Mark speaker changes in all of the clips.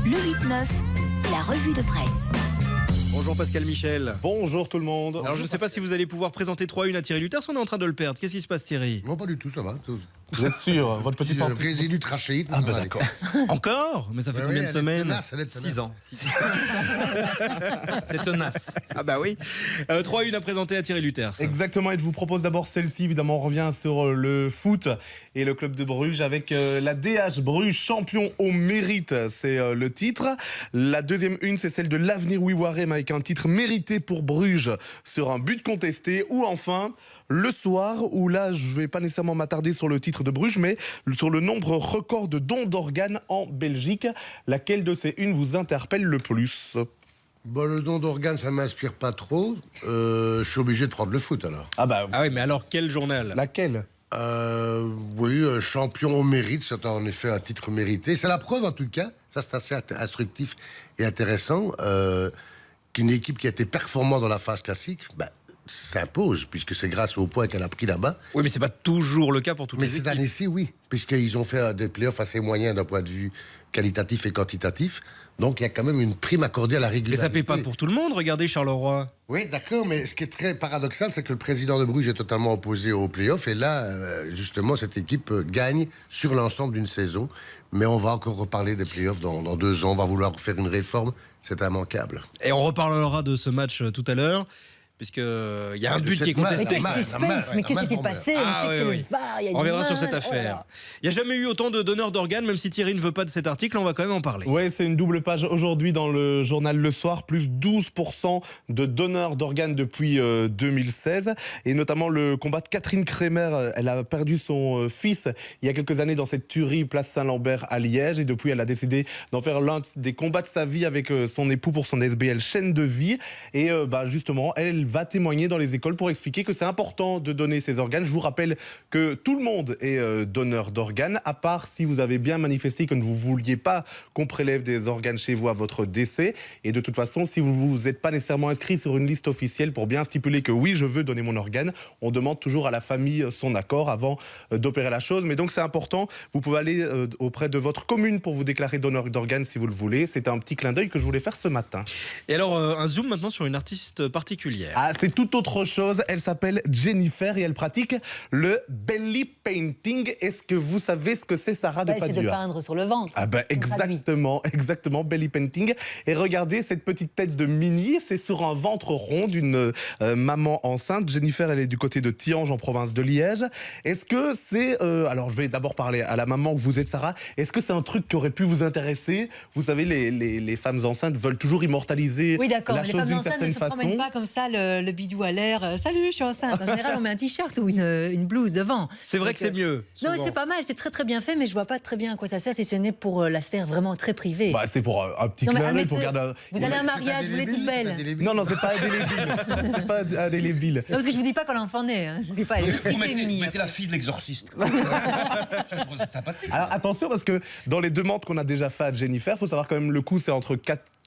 Speaker 1: Le 8-9, la revue de presse.
Speaker 2: Bonjour Pascal Michel.
Speaker 3: Bonjour tout le monde.
Speaker 2: Alors je ne sais pas si vous allez pouvoir présenter 3-1 à Thierry Luters, on est en train de le perdre. Qu'est-ce qui se passe Thierry?
Speaker 4: Non, pas du tout, ça va.
Speaker 3: Vous êtes sûr? Votre petit centre.
Speaker 4: Résidu trachéite.
Speaker 3: Ah ben d'accord.
Speaker 2: Encore? Mais ça fait combien de semaines?
Speaker 4: 6
Speaker 2: ans.
Speaker 5: C'est tenace.
Speaker 2: Ah bah oui. 3-1 à présenter à Thierry Luters.
Speaker 3: Exactement, et je vous propose d'abord celle-ci. Évidemment, on revient sur le foot et le club de Bruges avec la DH Bruges, champion au mérite. C'est le titre. La deuxième une, c'est celle de l'Avenir Wiwarem avec un titre mérité pour Bruges sur un but contesté. Ou enfin, le soir, où là, je vais pas nécessairement m'attarder sur le titre de Bruges, mais sur le nombre record de dons d'organes en Belgique. Laquelle de ces unes vous interpelle le plus?
Speaker 4: Bon, le don d'organes, ça ne m'inspire pas trop. Je suis obligé de prendre le foot, alors.
Speaker 3: Ah bah,
Speaker 2: Ah oui, mais alors quel journal?
Speaker 3: laquelle?
Speaker 4: Oui, champion au mérite, c'est en effet un titre mérité. C'est la preuve, en tout cas, ça c'est assez instructif et intéressant, qu'une équipe qui a été performante dans la phase classique, s'impose, puisque c'est grâce aux points qu'elle a pris là-bas.
Speaker 2: Oui, mais c'est pas toujours le cas pour toutes
Speaker 4: Mais
Speaker 2: les
Speaker 4: cette
Speaker 2: équipes.
Speaker 4: année-ci, oui, puisqu'ils ont fait des playoffs assez moyens d'un point de vue qualitatif et quantitatif. Donc, il y a quand même une prime accordée à la
Speaker 2: Mais
Speaker 4: régularité.
Speaker 2: ça paie pas pour tout le monde, regardez Charleroi.
Speaker 4: Oui, d'accord, mais ce qui est très paradoxal, c'est que le président de Bruges est totalement opposé aux playoffs. Et là, justement, cette équipe gagne sur l'ensemble d'une saison. Mais on va encore reparler des playoffs dans 2 ans. On va vouloir faire une réforme. C'est immanquable.
Speaker 2: Et on reparlera de ce match tout à l'heure, puisqu'il y a un but qui est contesté.
Speaker 6: Mais quel suspense, mais qu'est-ce qui s'est passé?
Speaker 2: Ah,
Speaker 6: On sait
Speaker 2: oui,
Speaker 6: que c'est le VAR, il y a
Speaker 2: On
Speaker 6: du
Speaker 2: reviendra sur
Speaker 6: mal.
Speaker 2: cette
Speaker 6: Oh là
Speaker 2: affaire.
Speaker 6: là.
Speaker 2: Il n'y a jamais eu autant de donneurs d'organes, même si Thierry ne veut pas de cet article, on va quand même en parler.
Speaker 3: Ouais, c'est une double page aujourd'hui dans le journal Le Soir, plus 12% de donneurs d'organes depuis 2016. Et notamment le combat de Catherine Kremer. Elle a perdu son fils il y a quelques années dans cette tuerie place Saint-Lambert à Liège. Et depuis, elle a décidé d'en faire l'un des combats de sa vie avec son époux pour son SBL chaîne de vie. Et justement, elle va témoigner dans les écoles pour expliquer que c'est important de donner ses organes. Je vous rappelle que tout le monde est donneur d'organes, à part si vous avez bien manifesté que ne vous vouliez pas qu'on prélève des organes chez vous à votre décès. Et de toute façon, si vous n'êtes pas nécessairement inscrit sur une liste officielle pour bien stipuler que oui, je veux donner mon organe, on demande toujours à la famille son accord avant d'opérer la chose. Mais donc c'est important, vous pouvez aller auprès de votre commune pour vous déclarer donneur d'organes si vous le voulez. C'est un petit clin d'œil que je voulais faire ce matin.
Speaker 2: Et alors, un zoom maintenant sur une artiste particulière.
Speaker 3: Ah, c'est tout autre chose. Elle s'appelle Jennifer et elle pratique le belly painting. Est-ce que vous savez ce que c'est, Sarah
Speaker 6: C'est de
Speaker 3: Depadua?
Speaker 6: peindre sur le ventre.
Speaker 3: Ah ben exactement, belly painting. Et regardez cette petite tête de Minnie, c'est sur un ventre rond d'une maman enceinte. Jennifer, elle est du côté de Tiange en province de Liège. Est-ce que c'est... alors je vais d'abord parler à la maman que vous êtes, Sarah. Est-ce que c'est un truc qui aurait pu vous intéresser? Vous savez, les femmes enceintes veulent toujours immortaliser
Speaker 6: Oui, d'accord.
Speaker 3: la
Speaker 6: Les
Speaker 3: chose
Speaker 6: femmes
Speaker 3: d'une
Speaker 6: enceintes ne
Speaker 3: certaine
Speaker 6: se
Speaker 3: façon.
Speaker 6: promènent pas comme ça, le bidou à l'air. Salut, je suis enceinte. En général, on met un t-shirt ou une blouse devant.
Speaker 2: C'est vrai que c'est mieux.
Speaker 6: Non,
Speaker 2: souvent.
Speaker 6: c'est pas mal, c'est très très bien fait, mais je vois pas très bien à quoi ça sert si ce n'est pour la sphère vraiment très privée.
Speaker 3: Bah, c'est pour un petit
Speaker 6: Non, mais
Speaker 3: clin d'œil
Speaker 6: admettez,
Speaker 3: pour regarder.
Speaker 6: vous allez à un mariage, vous voulez toute belle.
Speaker 3: Non, c'est pas indélébile. C'est pas indélébile.
Speaker 6: Non, parce que je vous dis pas quand l'enfant naît. Hein. Je vous dis pas, elle est
Speaker 5: Vous
Speaker 6: expliquée,
Speaker 5: mettez,
Speaker 6: Mini.
Speaker 5: vous mettez la fille de l'exorciste. Je trouve ça sympathique.
Speaker 3: Alors attention, parce que dans les demandes qu'on a déjà fait à Jennifer, il faut savoir quand même le coût c'est entre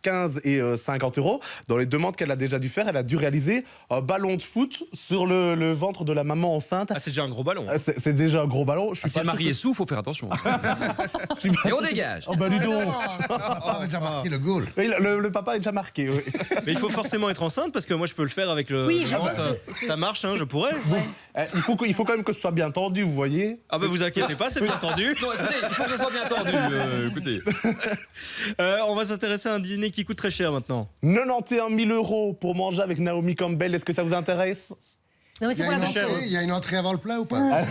Speaker 3: 15 et 50 euros. Dans les demandes qu'elle a déjà dû faire, elle a dû réaliser un ballon de foot sur le ventre de la maman enceinte.
Speaker 2: Ah, c'est déjà un gros ballon.
Speaker 3: C'est déjà un gros ballon. Je suis
Speaker 5: Si
Speaker 3: pas
Speaker 5: le mari
Speaker 3: sûr
Speaker 5: est sous, faut faire attention.
Speaker 3: je suis pas
Speaker 5: Et on
Speaker 3: sûr que-
Speaker 5: dégage.
Speaker 3: Oh bah dis donc.
Speaker 4: Papa avait déjà marqué le goal.
Speaker 3: Oui, le papa est déjà marqué. Oui.
Speaker 2: Mais il faut forcément être enceinte parce que moi je peux le faire avec le
Speaker 6: Oui,
Speaker 2: ventre. Ça marche, hein, je pourrais.
Speaker 3: Il faut quand même que ce soit bien tendu, vous voyez.
Speaker 2: Ah bah vous inquiétez pas, c'est bien entendu.
Speaker 5: Non, écoutez, il faut que ça soit bien entendu. Écoutez.
Speaker 2: On va s'intéresser à un dîner qui coûte très cher maintenant.
Speaker 3: 91 000 euros pour manger avec Naomi Campbell. Est-ce que ça vous intéresse?
Speaker 6: Non, mais c'est pour la
Speaker 2: cher,
Speaker 6: montée.
Speaker 2: hein.
Speaker 4: Il y a une entrée avant le plat ou pas?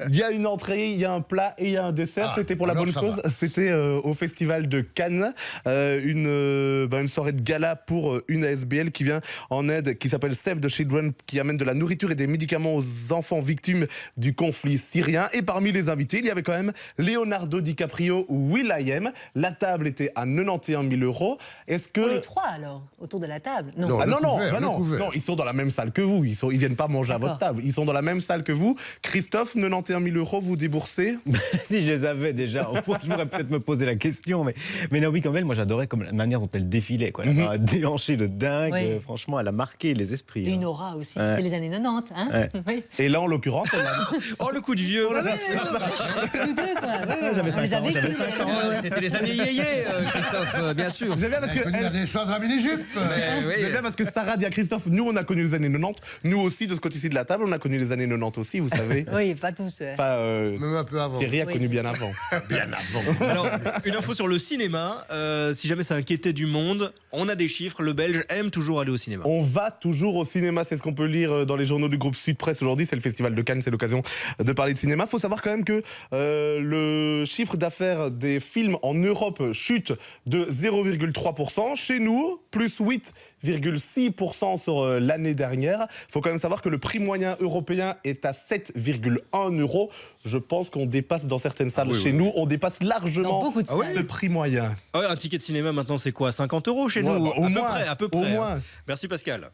Speaker 3: Il y a une entrée, il y a un plat et il y a un dessert.
Speaker 4: Ah,
Speaker 3: C'était pour la
Speaker 4: alors
Speaker 3: bonne
Speaker 4: ça
Speaker 3: cause.
Speaker 4: va.
Speaker 3: C'était au festival de Cannes, une soirée de gala pour une ASBL qui vient en aide, qui s'appelle Save the Children, qui amène de la nourriture et des médicaments aux enfants victimes du conflit syrien. Et parmi les invités, il y avait quand même Leonardo DiCaprio ou will.i.am. La table était à 91 000 euros. Est-ce que...
Speaker 6: Pour les trois alors, autour de la table.
Speaker 4: Non.
Speaker 3: Ah
Speaker 4: Le
Speaker 3: non,
Speaker 4: couvert, le
Speaker 3: non,
Speaker 4: couvert.
Speaker 3: non, ils sont dans la même salle que vous. Ils viennent pas pas manger à votre
Speaker 6: D'accord.
Speaker 3: table. Ils sont dans la même salle que vous. Christophe, 91 000 € vous déboursez.
Speaker 7: Si je les avais déjà, au point, je pourrais peut-être me poser la question. Mais Naomi Campbell, moi j'adorais comme la manière dont elle défilait. Quoi. Elle a déhanché de dingue.
Speaker 6: Oui.
Speaker 7: Franchement, elle a marqué les esprits.
Speaker 6: Une
Speaker 7: hein.
Speaker 6: aura aussi,
Speaker 7: Ouais.
Speaker 6: c'était les années 90. Hein.
Speaker 7: Ouais.
Speaker 6: Oui.
Speaker 3: Et là, en l'occurrence, elle a-
Speaker 2: Oh, le coup de vieux.
Speaker 6: Tous deux, quoi.
Speaker 7: J'avais
Speaker 6: On
Speaker 7: 5
Speaker 6: les a
Speaker 7: ans, j'avais
Speaker 6: vécus.
Speaker 7: 5 ans.
Speaker 5: C'était les années yéyé, Christophe, bien sûr.
Speaker 3: J'aime bien parce que
Speaker 4: Elle a connu la naissance de la mini-jupe.
Speaker 3: J'aime bien parce que Sarah dit à Christophe, nous on a connu les années 90, nous aussi de ce côté-ci de la table, on a connu les années 90 aussi, vous savez.
Speaker 6: Oui, pas tous.
Speaker 3: Enfin,
Speaker 4: Même un peu avant.
Speaker 3: Thierry a
Speaker 6: Oui.
Speaker 3: connu bien avant.
Speaker 4: Bien avant.
Speaker 2: Alors, une info sur le cinéma. Si jamais ça inquiétait du monde, on a des chiffres. Le Belge aime toujours aller au cinéma.
Speaker 3: On va toujours au cinéma, c'est ce qu'on peut lire dans les journaux du groupe Sud Presse aujourd'hui. C'est le festival de Cannes, c'est l'occasion de parler de cinéma. Il faut savoir quand même que le chiffre d'affaires des films en Europe chute de 0,3%. Chez nous, plus 8,6% sur l'année dernière. Il faut quand même savoir que le prix moyen européen est à 7,1 €. Je pense qu'on dépasse dans certaines salles chez nous, on dépasse largement
Speaker 6: Dans beaucoup de salles.
Speaker 3: ce prix moyen.
Speaker 2: Ah ouais, un ticket de cinéma maintenant, c'est quoi, 50 € chez
Speaker 3: Ouais,
Speaker 2: nous
Speaker 3: bah, au
Speaker 2: à
Speaker 3: moins,
Speaker 2: peu près, à peu
Speaker 3: au
Speaker 2: près.
Speaker 3: moins.
Speaker 2: Merci Pascal.